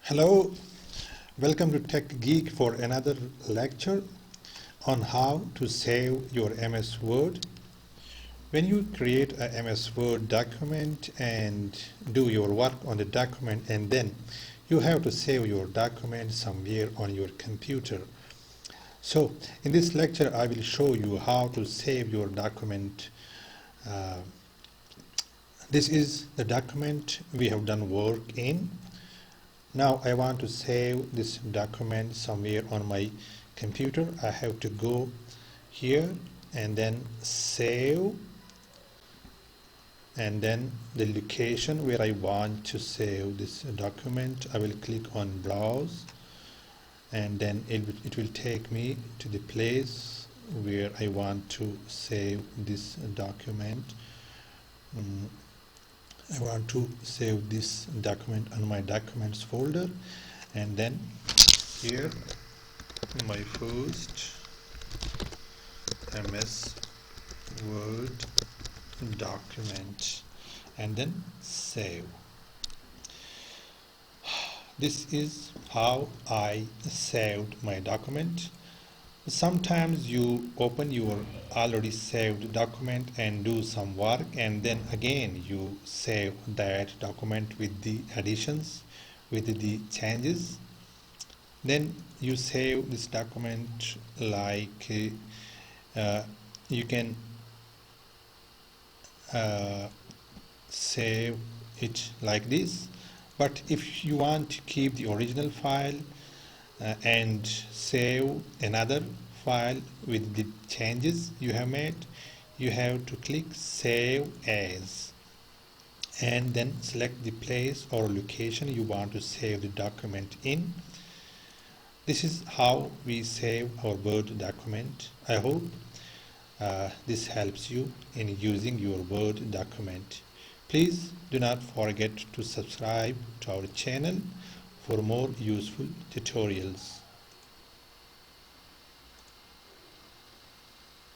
Hello, welcome to Tech Geek for another lecture on how to save your MS Word. When you create a MS Word document and do your work on the document, and then you have to save your document somewhere on your computer. So in this lecture I will show you how to save your document. This is the document we have done work in. Now I want to save this document somewhere on my computer. I have to go here and then save, and then the location where I want to save this document. I will click on browse, and then it will take me to the place where I want to save this document. I want to save this document on my documents folder, and then here my first MS Word document, and then save. This is how I saved my document. Sometimes you open your already saved document and do some work, and then again you save that document with the additions, with the changes. Then you save this document like you can save it like this. But if you want to keep the original file and save another file with the changes you have made, you have to click Save As and then select the place or location you want to save the document in. This is how we save our Word document. I hope this helps you in using your Word document. Please do not forget to subscribe to our channel for more useful tutorials.